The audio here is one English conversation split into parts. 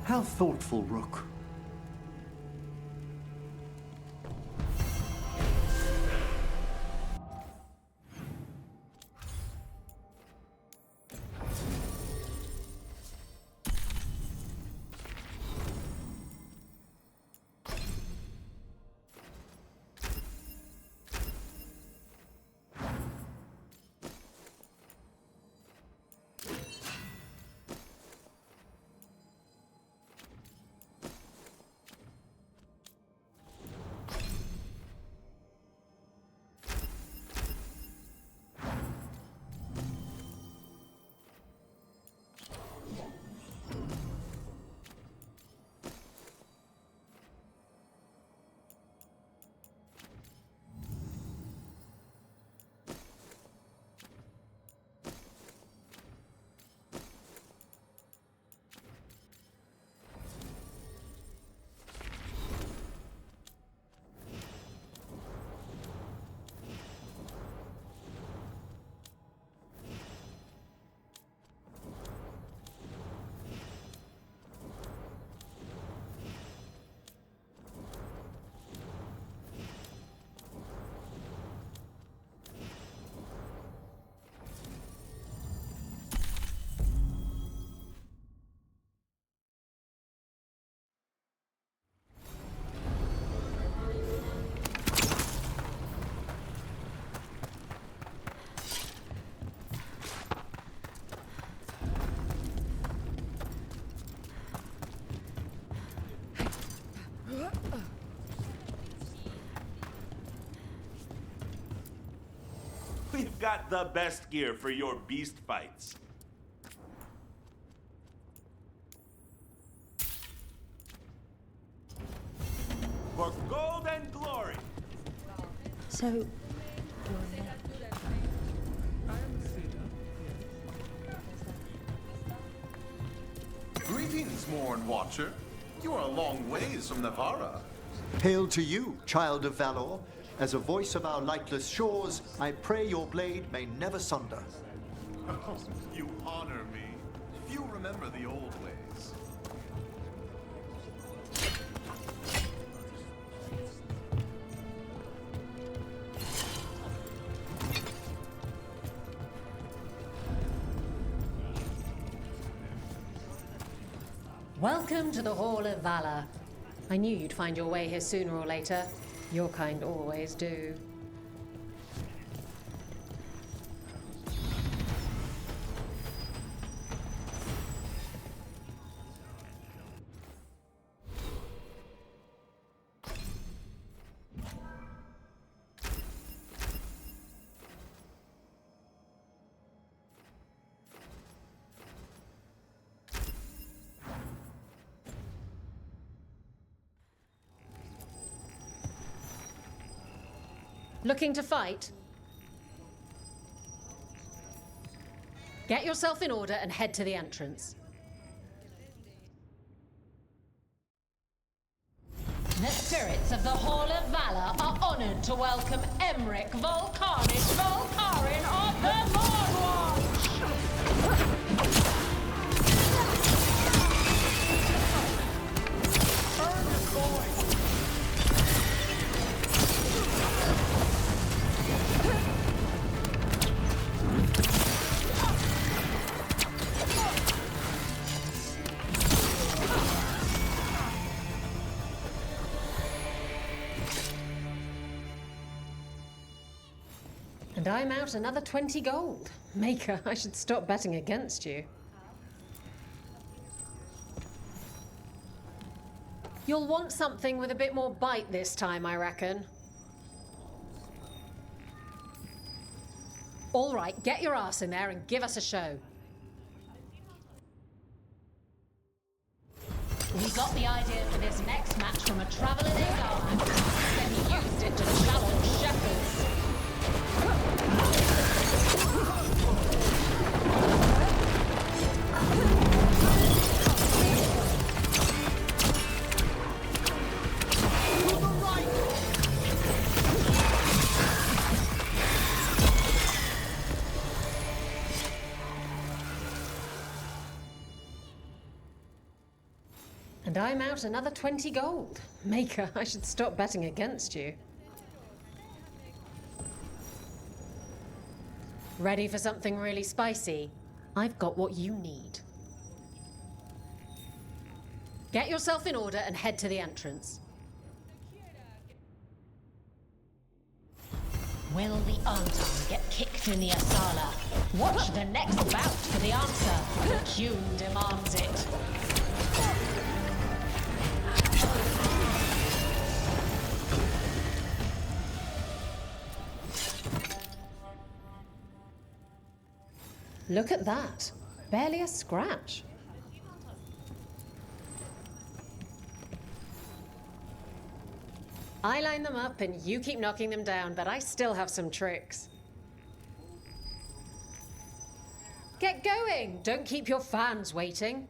How thoughtful, Rook. We've got the best gear for your beast fights. For gold and glory. So, Greetings, Morn Watcher. You are a long ways from Navarra. Hail to you, child of valor. As a voice of our lightless shores, I pray your blade may never sunder. You honor me. Few remember the old ways. Welcome to the Hall of Valor. I knew you'd find your way here sooner or later. Your kind always do. Looking to fight? Get yourself in order and head to the entrance. The spirits of the Hall of Valor are honored to welcome Emric Volcanish Volcarin of the Mordwatch! Earn the void! And I'm out another 20 gold. Maker, I should stop betting against you. You'll want something with a bit more bite this time, I reckon. All right, get your ass in there and give us a show. We got the idea for this next match from a traveller named Arman. Then he used it to challenge shepherds. And I'm out another 20 gold. Maker, I should stop betting against you. Ready for something really spicy? I've got what you need. Get yourself in order and head to the entrance. Will the Antivan get kicked in the Asala? Watch the next bout for the answer. The Kuhn demands it. Look at that. Barely a scratch. I line them up and you keep knocking them down, but I still have some tricks. Get going! Don't keep your fans waiting.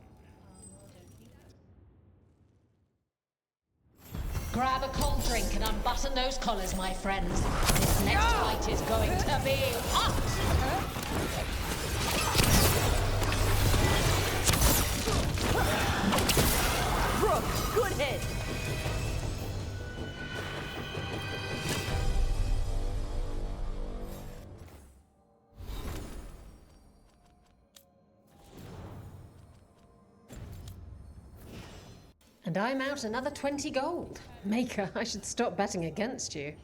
Grab a cold drink and unbutton those collars, my friends. This next fight is going to be hot! Rook, good hit! And I'm out another 20 gold. Maker, I should stop betting against you.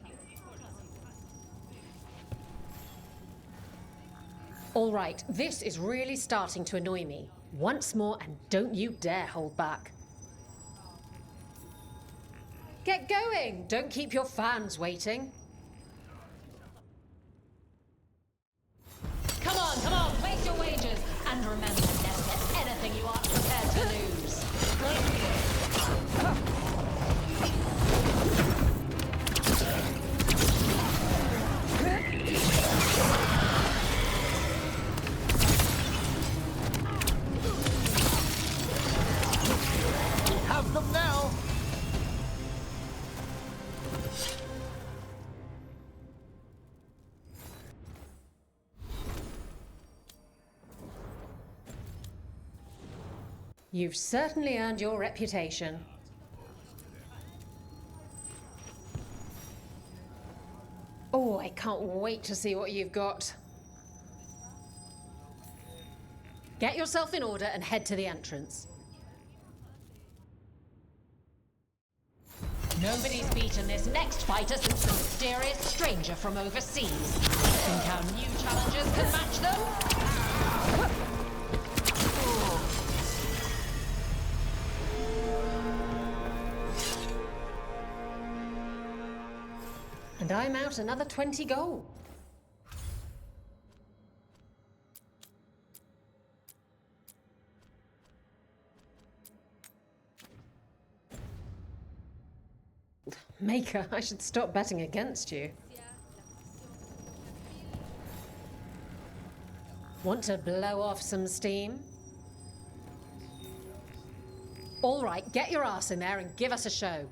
All right, this is really starting to annoy me. Once more, and don't you dare hold back. Get going! Don't keep your fans waiting. Come on, place your wagers. And remember, never bet anything you aren't prepared to lose. Have them now! You've certainly earned your reputation. Oh, I can't wait to see what you've got. Get yourself in order and head to the entrance. Nobody's beaten this next fighter since the mysterious stranger from overseas. Think our new challengers can match them? And I'm out another 20 gold. Maker, I should stop betting against you. Want to blow off some steam? All right, get your ass in there and give us a show.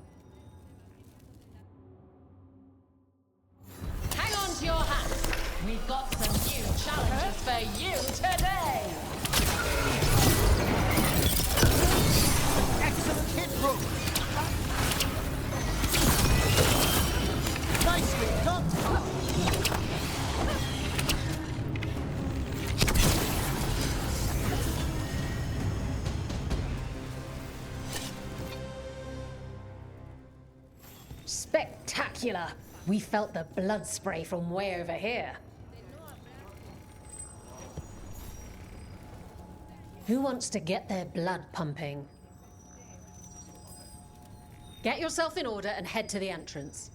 Hang on to your hats. We've got some new challenges for you today. Excellent hit, Rook! Nicely done, Taash! Spectacular! We felt the blood spray from way over here. Who wants to get their blood pumping? Get yourself in order and head to the entrance.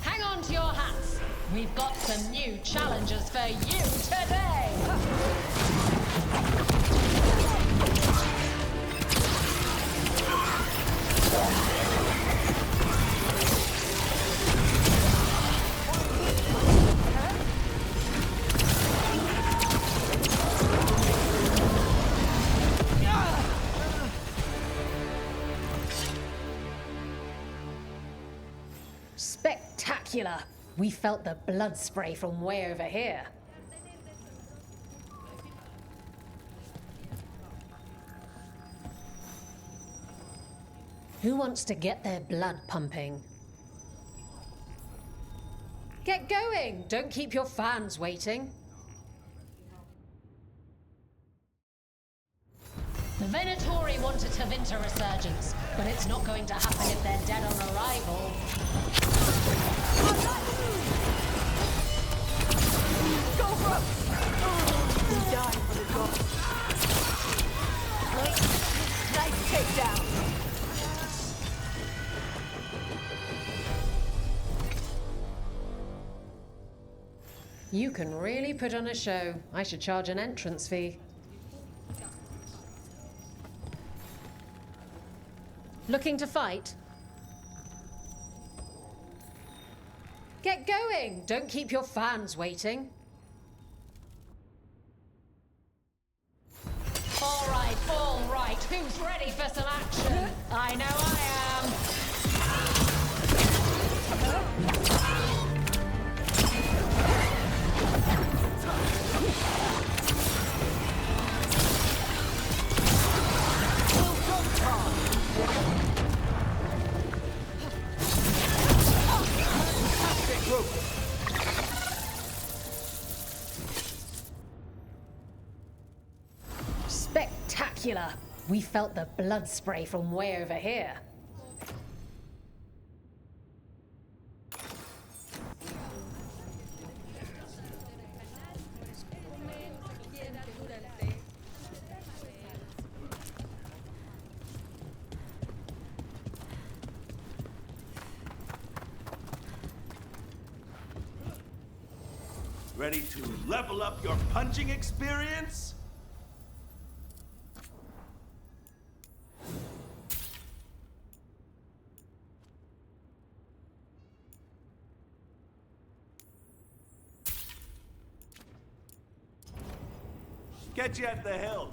Hang on to your hats. We've got some new challenges for you today. Spectacular! We felt the blood spray from way over here. Who wants to get their blood pumping? Get going! Don't keep your fans waiting. The Venatori want a Tevinter resurgence, but it's not going to happen if they're dead on arrival. Go, Rook! You die for the gods. Nice takedown. You can really put on a show. I should charge an entrance fee. Looking to fight? Get going! Don't keep your fans waiting. All right. Who's ready for some action? I know I am. Spectacular! We felt the blood spray from way over here. Ready to level up your punching experience? Catch you at the hill.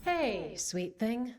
Hey, sweet thing.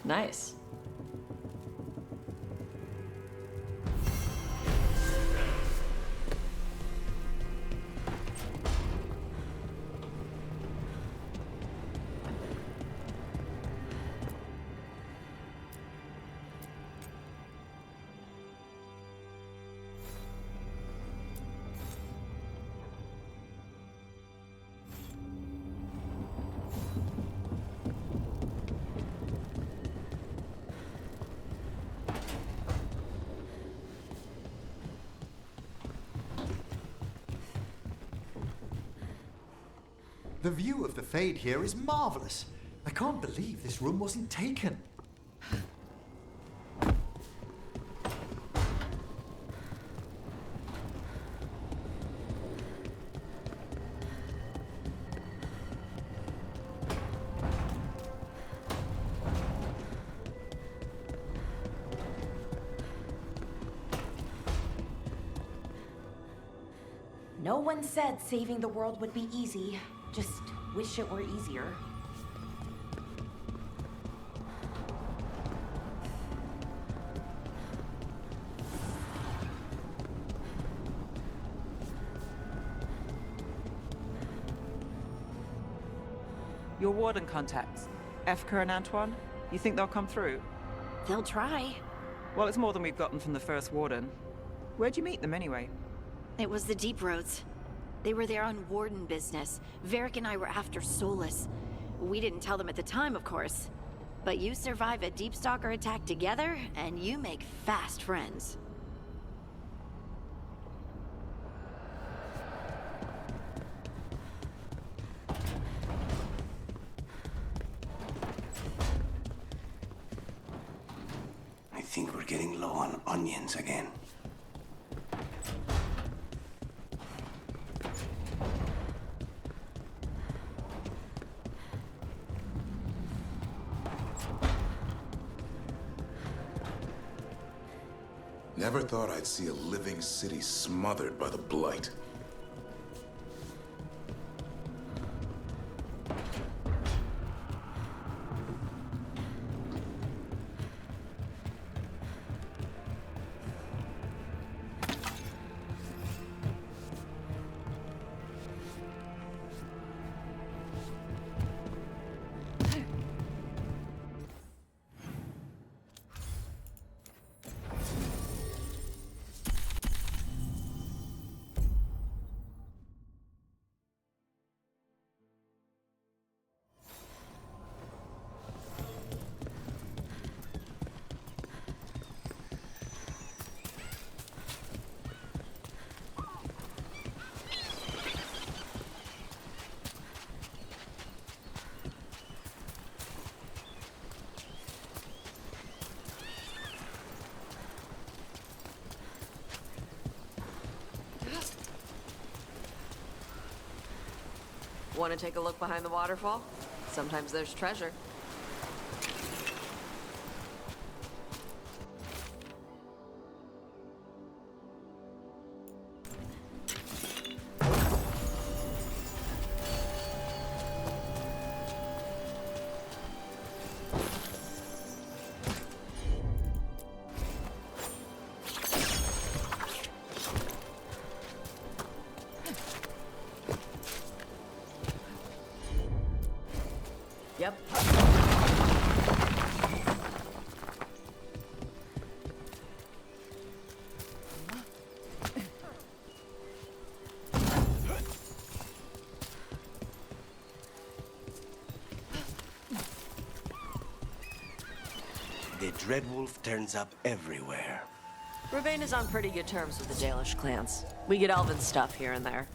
Nice. The view of the Fade here is marvelous. I can't believe this room wasn't taken. No one said saving the world would be easy. Just wish it were easier. Your warden contacts, Efka and Antoine, you think they'll come through? They'll try. Well, it's more than we've gotten from the first warden. Where'd you meet them anyway? It was the Deep Roads. They were there on warden business. Varric and I were after Solas. We didn't tell them at the time, of course. But you survive a Deep Stalker attack together, and you make fast friends. I think we're getting low on onions again. Never thought I'd see a living city smothered by the Blight. Want to take a look behind the waterfall? Sometimes there's treasure. Yep. The Dreadwolf turns up everywhere. Rivain is on pretty good terms with the Dalish clans. We get elven stuff here and there.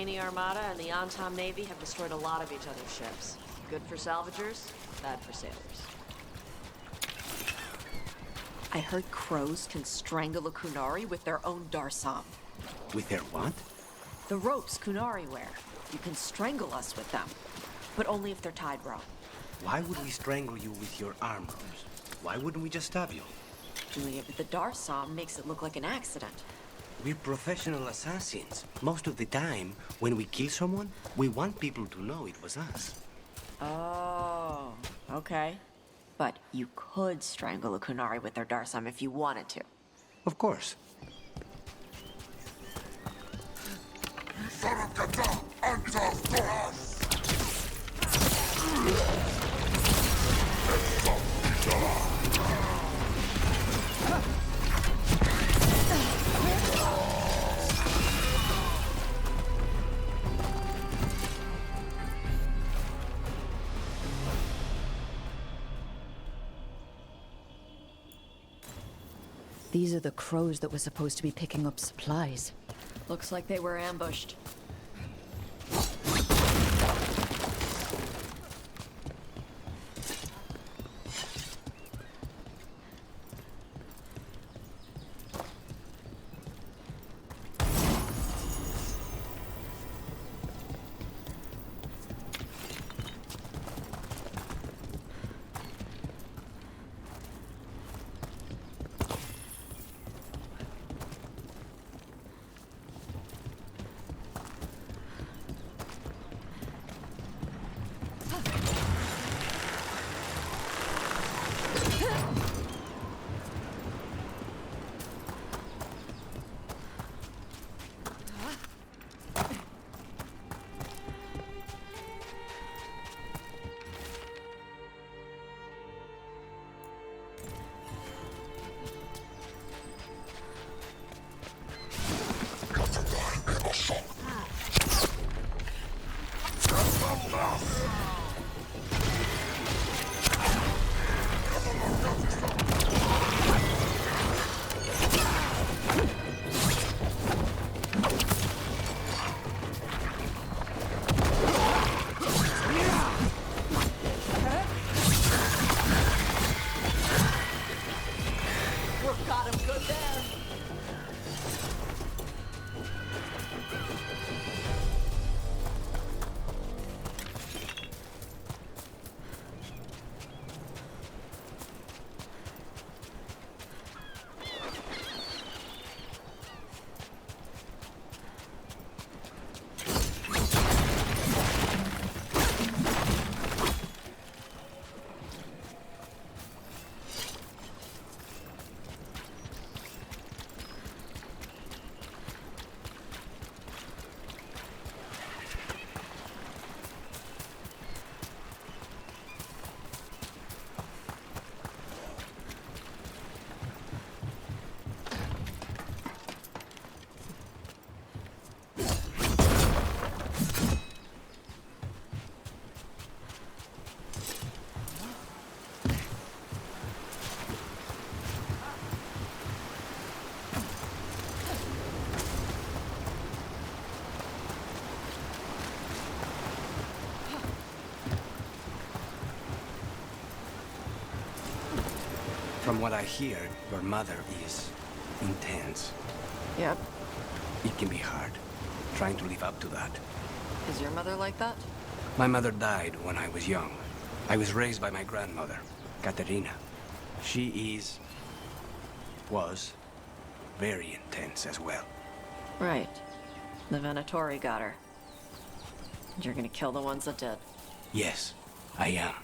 Albania Armada and the Antam Navy have destroyed a lot of each other's ships. Good for salvagers, bad for sailors. I heard crows can strangle a Kunari with their own darsam. With their what? The ropes Kunari wear. You can strangle us with them, but only if they're tied wrong. Why would we strangle you with your arm ropes? Why wouldn't we just stab you? Doing it with the darsam makes it look like an accident. We're professional assassins. Most of the time, when we kill someone, we want people to know it was us. Oh, okay. But you could strangle a Kunari with their darsam if you wanted to. Of course. These are the crows that were supposed to be picking up supplies. Looks like they were ambushed. From what I hear, your mother is intense. Yep. It can be hard, trying to live up to that. Is your mother like that? My mother died when I was young. I was raised by my grandmother, Katerina. She was very intense as well. Right. The Venatori got her. And you're gonna kill the ones that did. Yes, I am.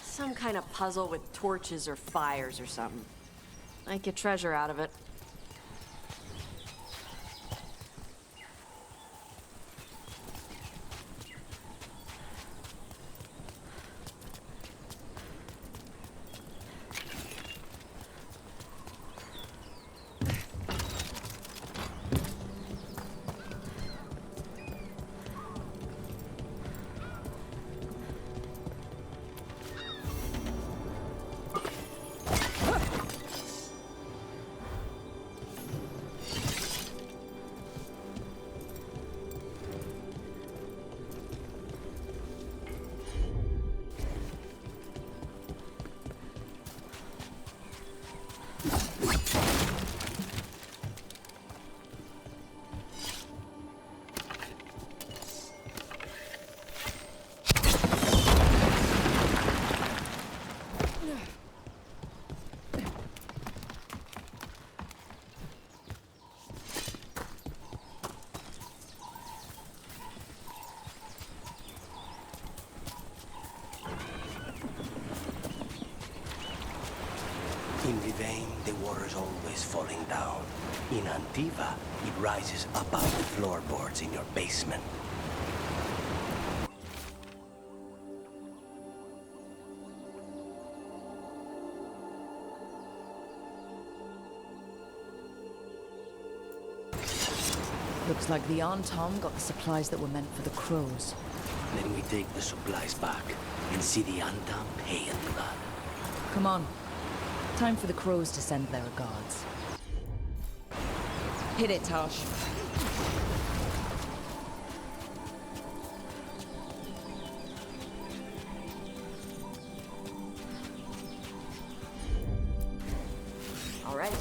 Some kind of puzzle with torches or fires or something. Make a treasure out of it. In Rivain, the water's always falling down. In Antivan, it rises above the floorboards in your basement. Looks like the Anton got the supplies that were meant for the crows. Then we take the supplies back and see the Anton pay in blood. Come on. Time for the crows to send their regards. Hit it, Taash. All right.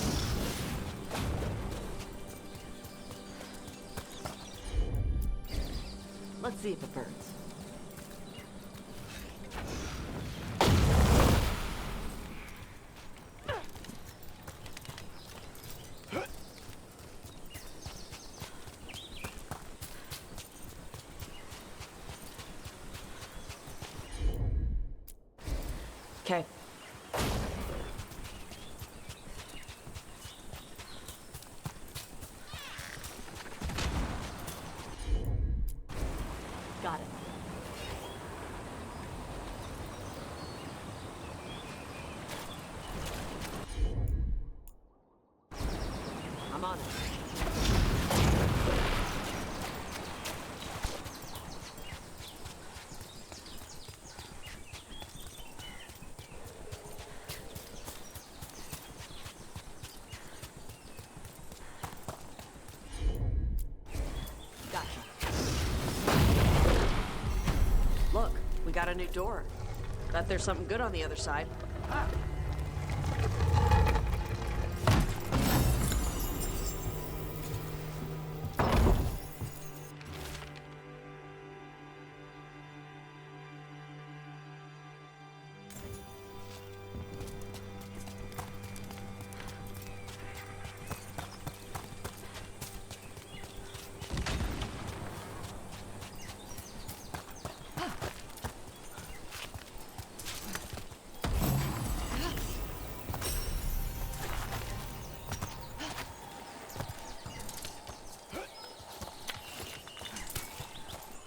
Let's see if it burns. Okay. Got it. I'm on it. Look, we got a new door. Bet there's something good on the other side.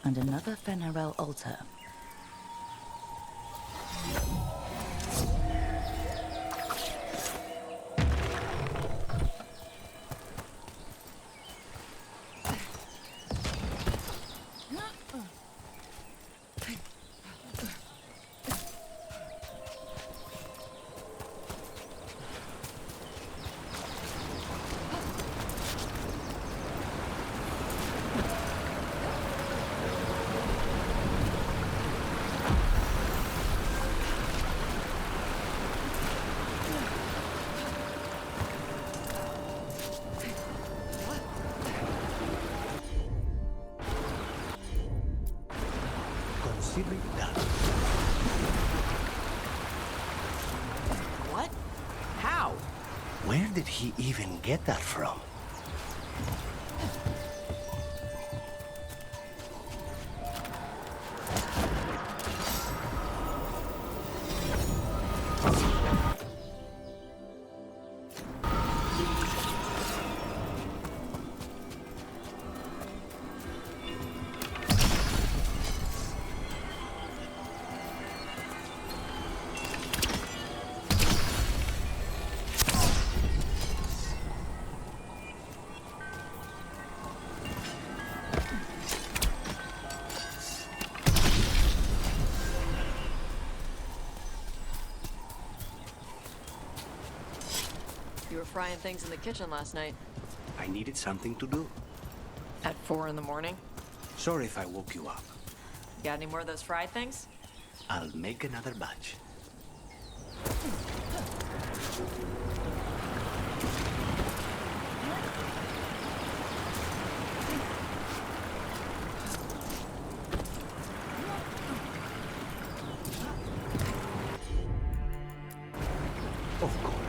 And another Venatori altar. Consider it done. What? How? Where did he even get that from? You were frying things in the kitchen last night. I needed something to do. At 4 in the morning? Sorry if I woke you up. Got any more of those fried things? I'll make another batch. Of course.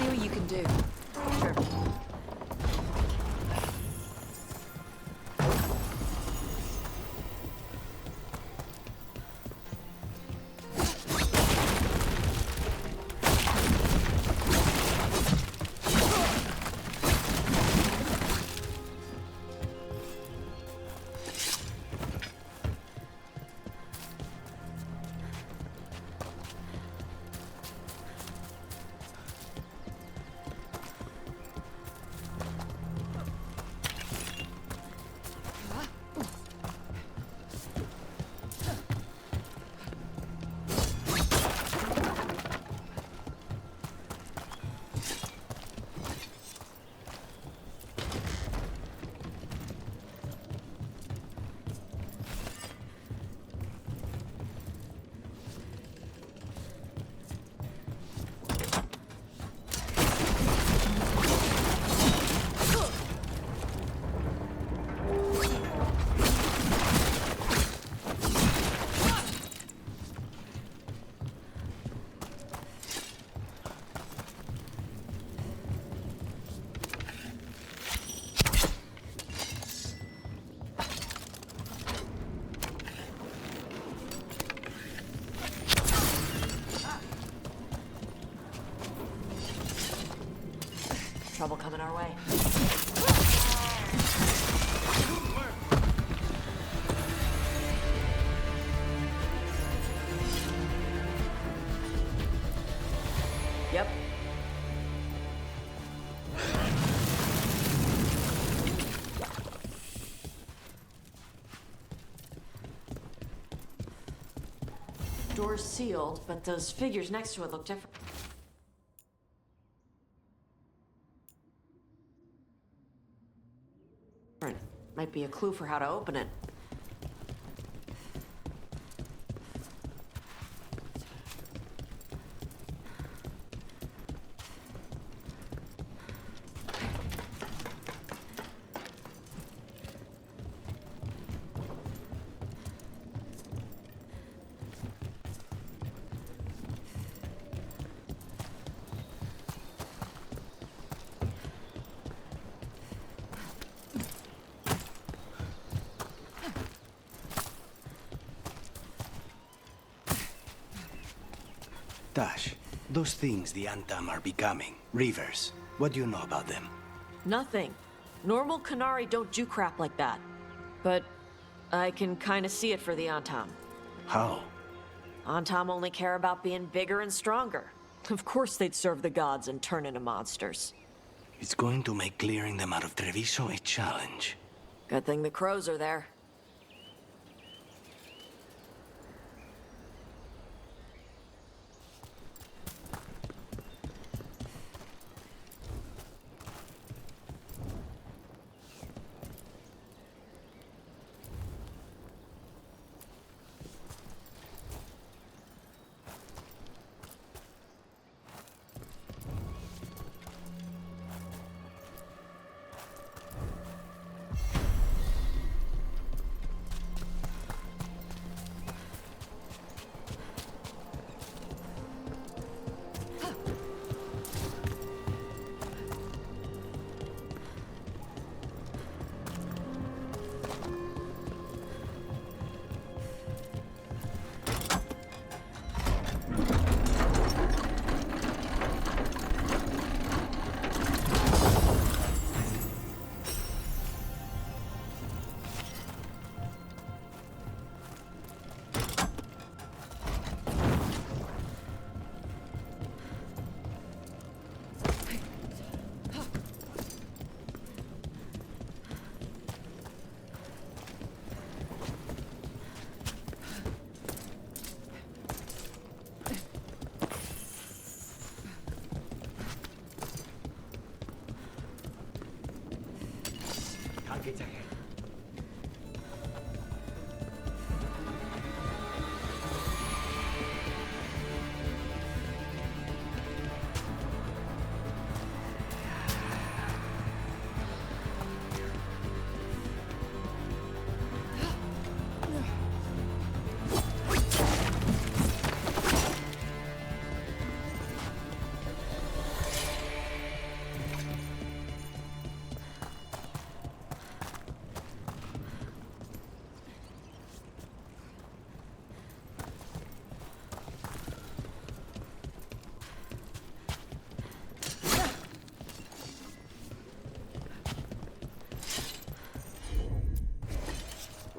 See what you can do. Sure. Trouble coming our way. Yep. Door's sealed, but those figures next to it look different. Might be a clue for how to open it. Taash, those things the Antam are becoming, Reavers, what do you know about them? Nothing. Normal Qunari don't do crap like that. But I can kind of see it for the Antam. How? Antam only care about being bigger and stronger. Of course they'd serve the gods and turn into monsters. It's going to make clearing them out of Treviso a challenge. Good thing the crows are there.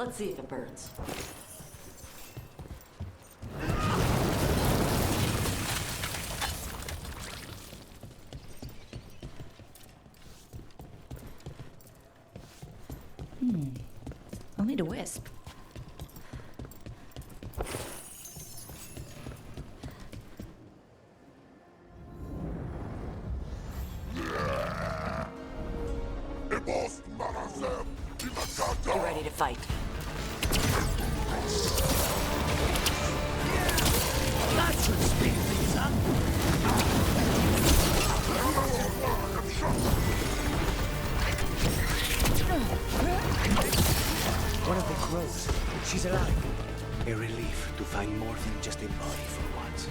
Let's see if it burns. I'll need a wisp. You ready to fight? That should speed things up. One of the crows. She's alive. A relief to find more than just a body for once.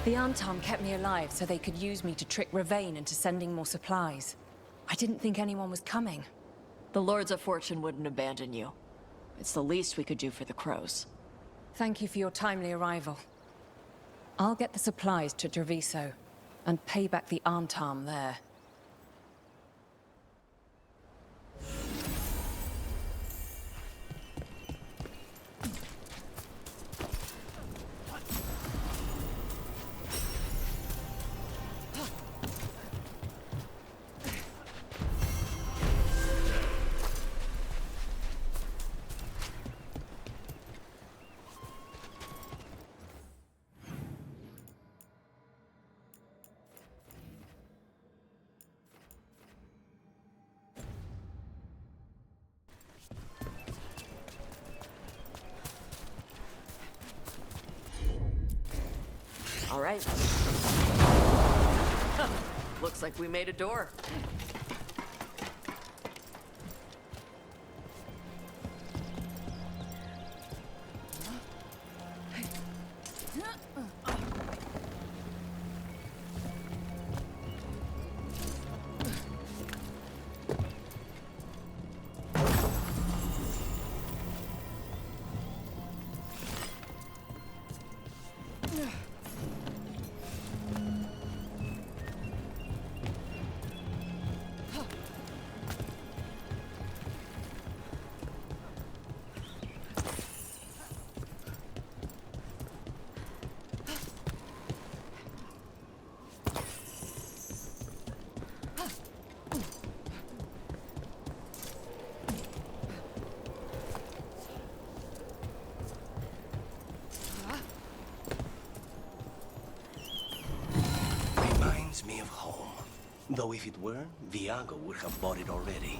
The Antom kept me alive so they could use me to trick Rivain into sending more supplies. I didn't think anyone was coming. The Lords of Fortune wouldn't abandon you. It's the least we could do for the crows. Thank you for your timely arrival. I'll get the supplies to Treviso and pay back the Antom there. All right. Looks like we made a door. Me of home. Though if it were, Viago would have bought it already.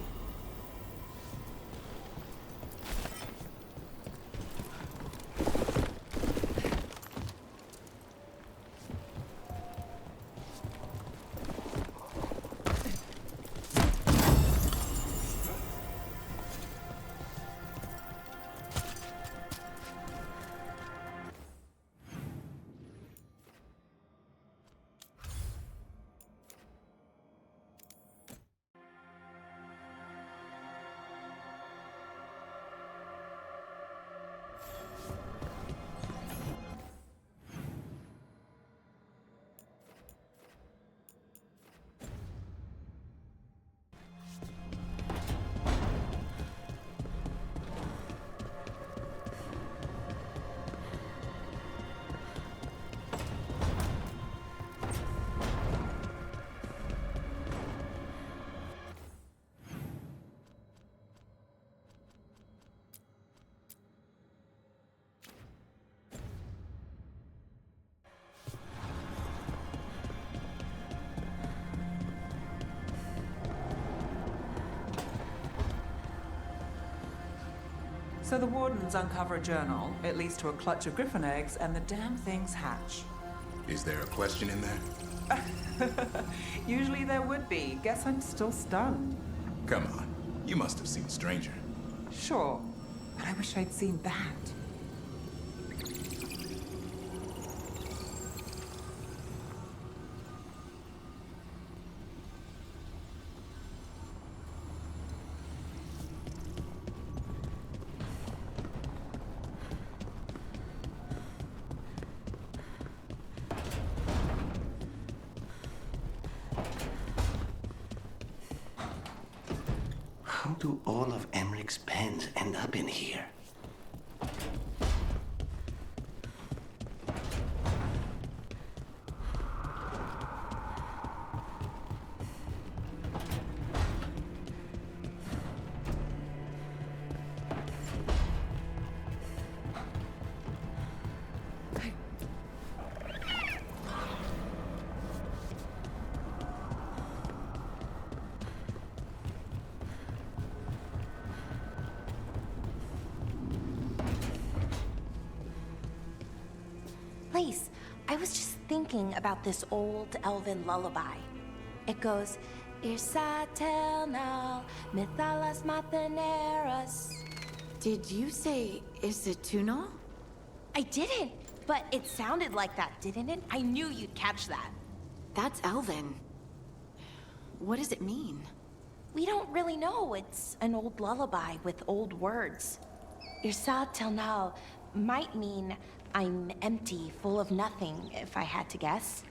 So the Wardens uncover a journal, it leads to a clutch of griffin eggs, and the damn things hatch. Is there a question in there? Usually there would be. Guess I'm still stunned. Come on. You must have seen Stranger. Sure, but I wish I'd seen that. do all of Emmeric's pens end up in here? Place, I was just thinking about this old elven lullaby. It goes, Irsatel now, Mithalas Matheneras. Did you say Isatuno? I didn't, but it sounded like that, didn't it? I knew you'd catch that. That's Elven. What does it mean? We don't really know. It's an old lullaby with old words. Irsatel now might mean I'm empty, full of nothing, if I had to guess.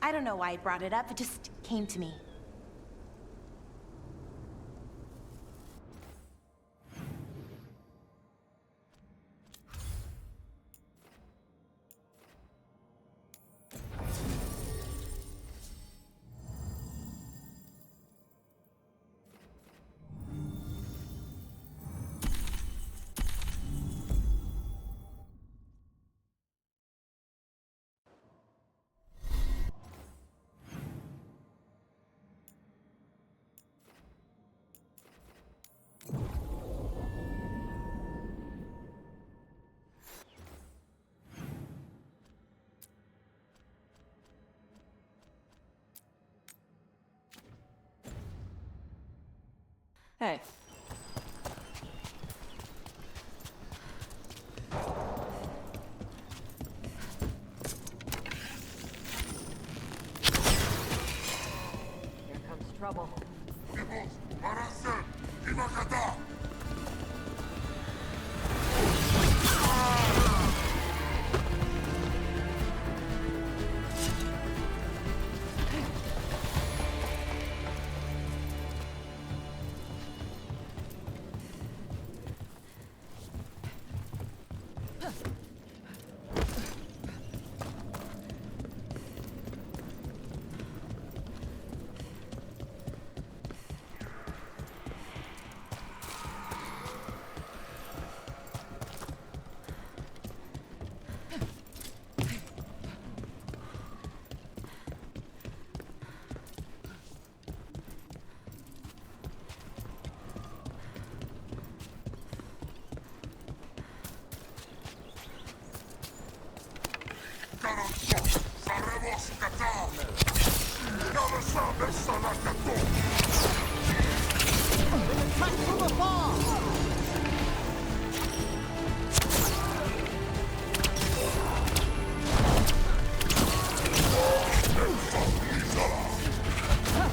I don't know why I brought it up, it just came to me. Hey. Here comes trouble.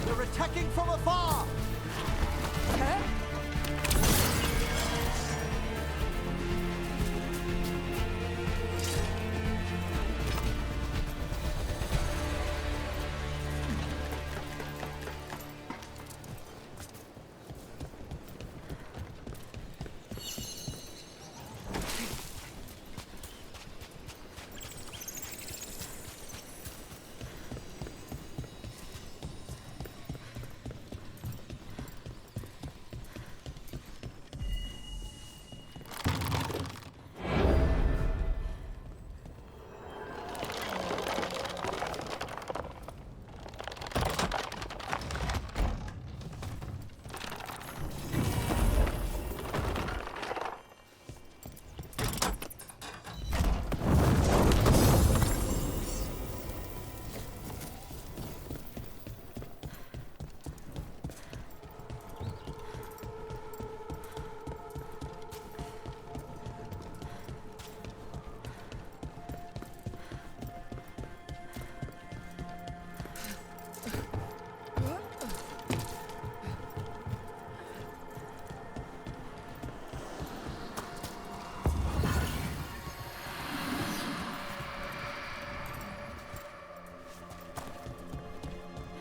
They're attacking from afar!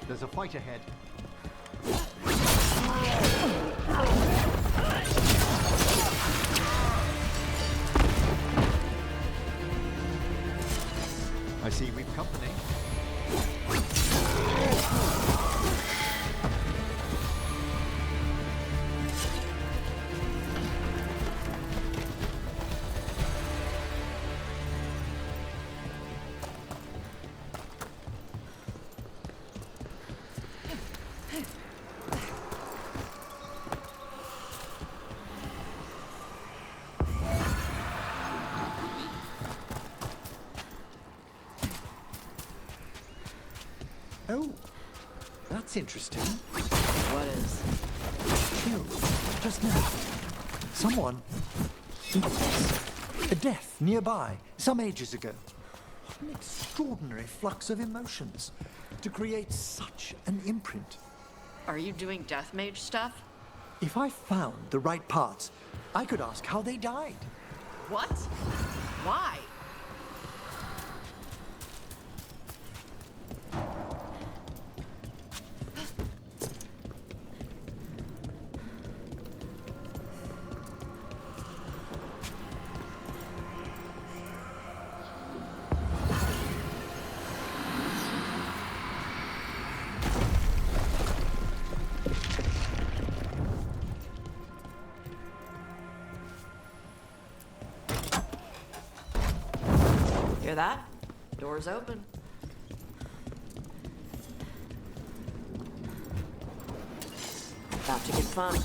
There's a fight ahead. See, we've company. Oh, that's interesting. What is? Killed just now. Someone. A death nearby, some ages ago. What an extraordinary flux of emotions to create such an imprint. Are you doing death mage stuff? If I found the right parts, I could ask how they died. What? Why? Hear that? Door's open. About to get fun.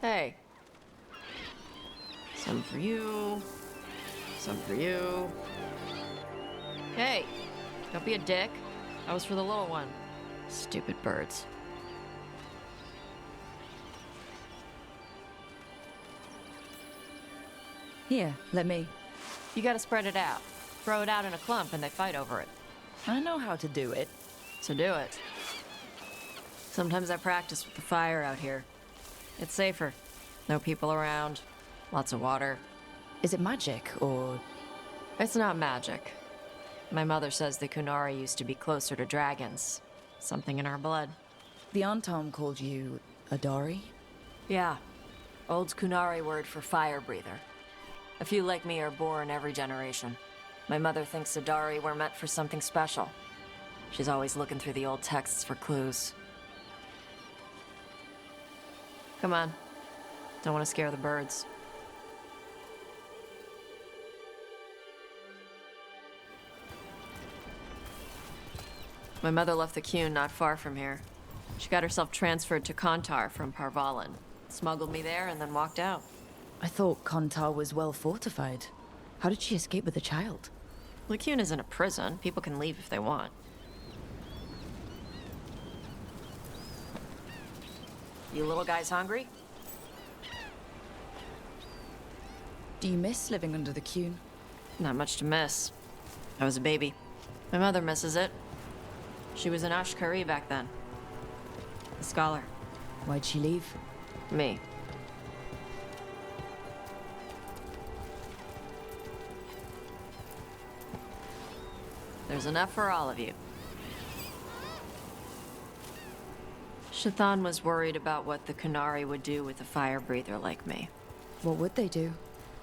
Hey. Some for you. Some for you. Hey, don't be a dick. That was for the little one. Stupid birds. Here, let me. You gotta spread it out. Throw it out in a clump and they fight over it. I know how to do it. So do it. Sometimes I practice with the fire out here. It's safer. No people around. Lots of water. Is it magic, or...? It's not magic. My mother says the Kunari used to be closer to dragons. Something in our blood. The Antom called you Adari? Yeah. Old Kunari word for fire breather. A few like me are born every generation. My mother thinks Adari were meant for something special. She's always looking through the old texts for clues. Come on. Don't want to scare the birds. My mother left the Qun not far from here. She got herself transferred to Kontar from Parvalan. Smuggled me there and then walked out. I thought Kontar was well fortified. How did she escape with a child? The Qun isn't a prison. People can leave if they want. You little guys hungry? Do you miss living under the Qun? Not much to miss. I was a baby. My mother misses it. She was an Ashkari back then. A scholar. Why'd she leave? Me. There's enough for all of you. Shathan was worried about what the Qunari would do with a fire breather like me. What would they do?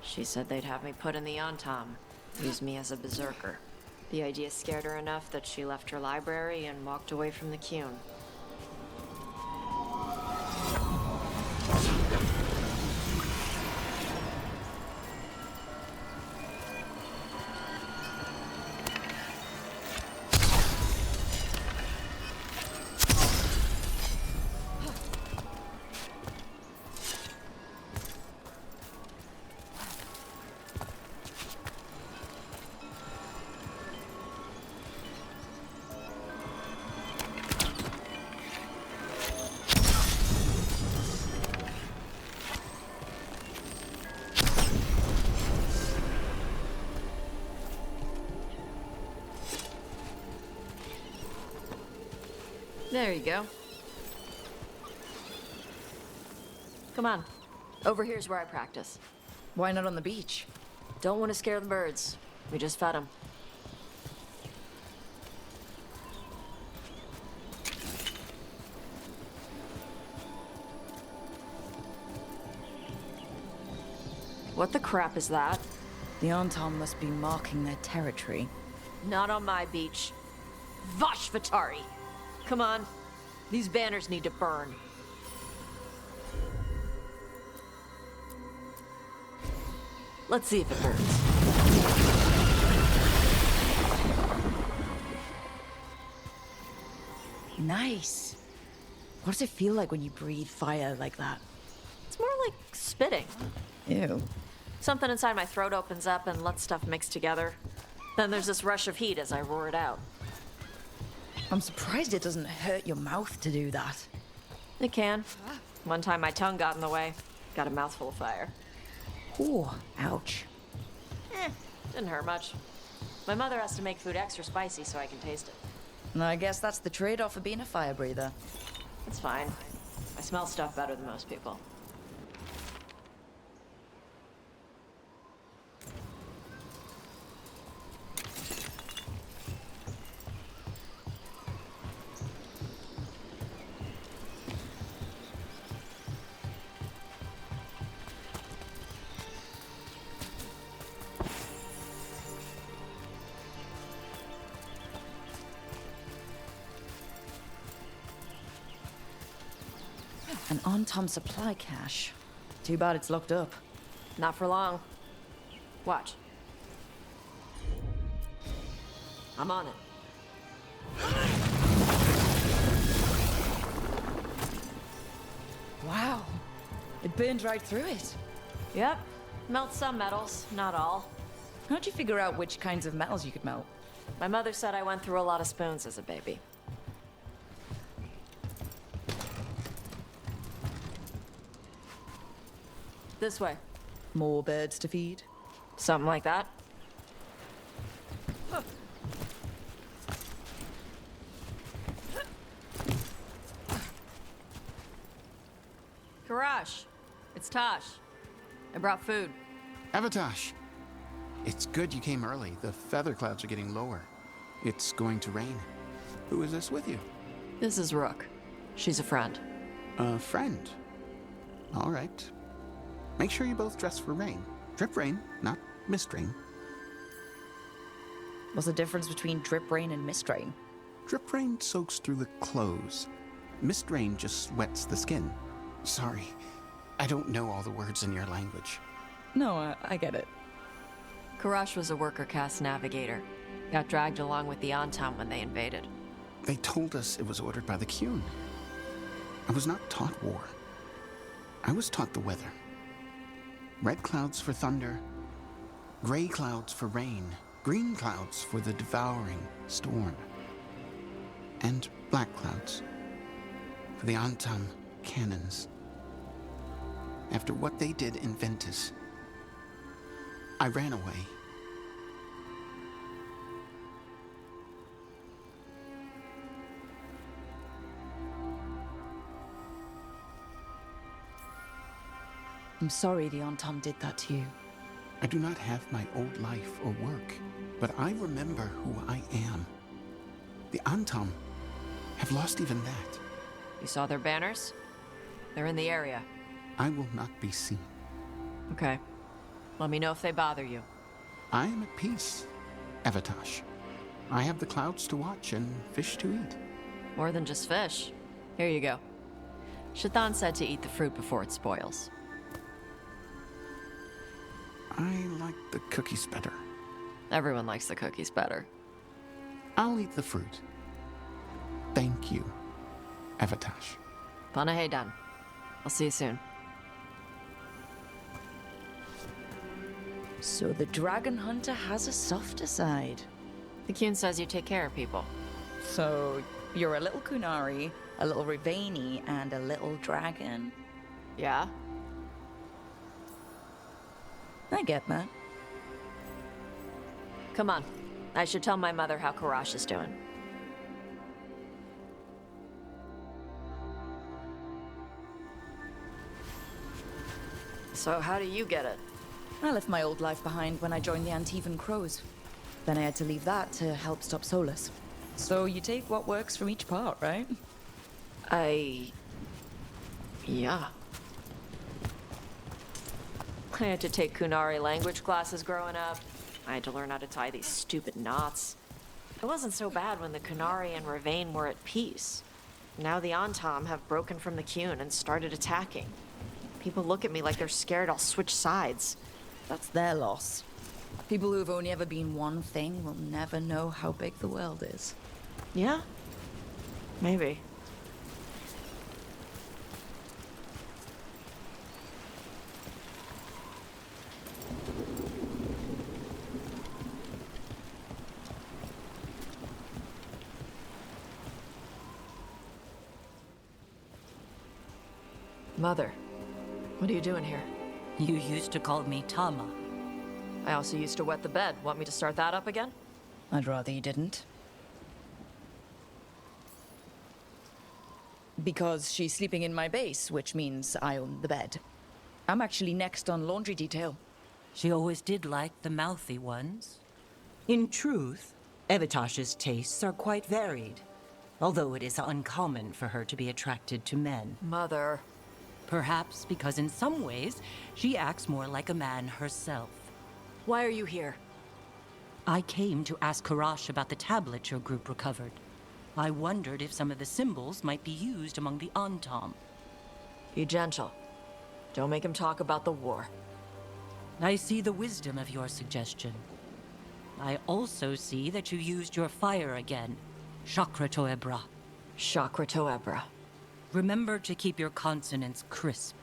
She said they'd have me put in the Antam, use me as a berserker. The idea scared her enough that she left her library and walked away from the Qun. There you go. Come on. Over here's where I practice. Why not on the beach? Don't want to scare the birds. We just fed them. What the crap is that? The Antam must be marking their territory. Not on my beach. Vash Venatori! Come on. These banners need to burn. Let's see if it burns. Nice. What does it feel like when you breathe fire like that? It's more like spitting. Ew. Something inside my throat opens up and lets stuff mix together. Then there's this rush of heat as I roar it out. I'm surprised it doesn't hurt your mouth to do that. It can. One time my tongue got in the way. Got a mouthful of fire. Ooh, ouch. Didn't hurt much. My mother has to make food extra spicy so I can taste it. I guess that's the trade-off of being a fire breather. It's fine. I smell stuff better than most people. An Antam supply cache. Too bad it's locked up. Not for long. Watch. I'm on it. Wow. It burned right through it. Yep. Melt some metals, not all. How'd you figure out which kinds of metals you could melt? My mother said I went through a lot of spoons as a baby. This way. More birds to feed? Something like that. Karash, it's Taash. I brought food. Avatash. It's good you came early. The feather clouds are getting lower. It's going to rain. Who is this with you? This is Rook. She's a friend. A friend? All right. Make sure you both dress for rain. Drip rain, not mist rain. What's the difference between drip rain and mist rain? Drip rain soaks through the clothes. Mist rain just wets the skin. Sorry, I don't know all the words in your language. No, I get it. Karash was a worker caste navigator. Got dragged along with the Antam when they invaded. They told us it was ordered by the Qun. I was not taught war. I was taught the weather. Red clouds for thunder, gray clouds for rain, green clouds for the devouring storm, and black clouds for the Antam cannons. After what they did in Ventus, I ran away. I'm sorry the Antam did that to you. I do not have my old life or work, but I remember who I am. The Antam have lost even that. You saw their banners? They're in the area. I will not be seen. Okay. Let me know if they bother you. I am at peace, Evatash. I have the clouds to watch and fish to eat. More than just fish. Here you go. Shathan said to eat the fruit before it spoils. I like the cookies better. Everyone likes the cookies better. I'll eat the fruit. Thank you, Evatash. Panaheydan. I'll see you soon. So the dragon hunter has a softer side. The Kyun says you take care of people. So you're a little Kunari, a little Rivain, and a little dragon. Yeah? I get that. Come on. I should tell my mother how Karash is doing. So how do you get it? I left my old life behind when I joined the Antivan Crows. Then I had to leave that to help stop Solas. So you take what works from each part, right? Yeah. I had to take Kunari language classes growing up. I had to learn how to tie these stupid knots. It wasn't so bad when the Kunari and Rivain were at peace. Now the Antam have broken from the Kyun and started attacking. People look at me like they're scared I'll switch sides. That's their loss. People who've only ever been one thing will never know how big the world is. Yeah? Maybe. Mother, what are you doing here? You used to call me Tama. I also used to wet the bed. Want me to start that up again? I'd rather you didn't. Because she's sleeping in my base, which means I own the bed. I'm actually next on laundry detail. She always did like the mouthy ones. In truth, Evitash's tastes are quite varied, although it is uncommon for her to be attracted to men. Mother. Perhaps because in some ways, she acts more like a man herself. Why are you here? I came to ask Karash about the tablet your group recovered. I wondered if some of the symbols might be used among the Antam. Be gentle. Don't make him talk about the war. I see the wisdom of your suggestion. I also see that you used your fire again. Chakra Toebra. Chakra Toebra. Remember to keep your consonants crisp.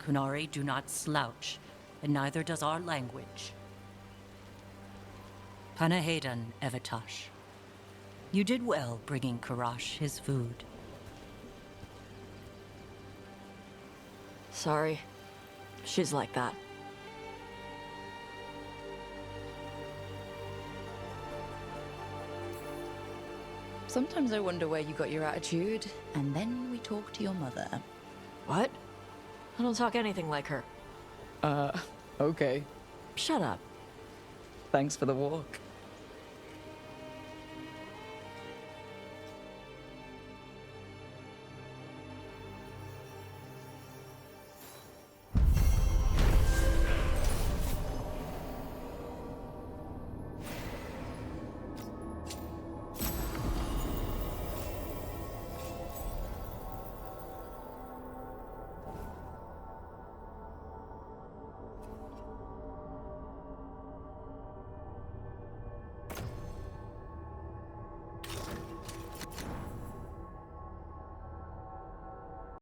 Kunari do not slouch, and neither does our language. Panaheydan, Evitash. You did well bringing Karash his food. Sorry. She's like that. Sometimes I wonder where you got your attitude, and then we talk to your mother. What? I don't talk anything like her. Okay. Shut up. Thanks for the walk.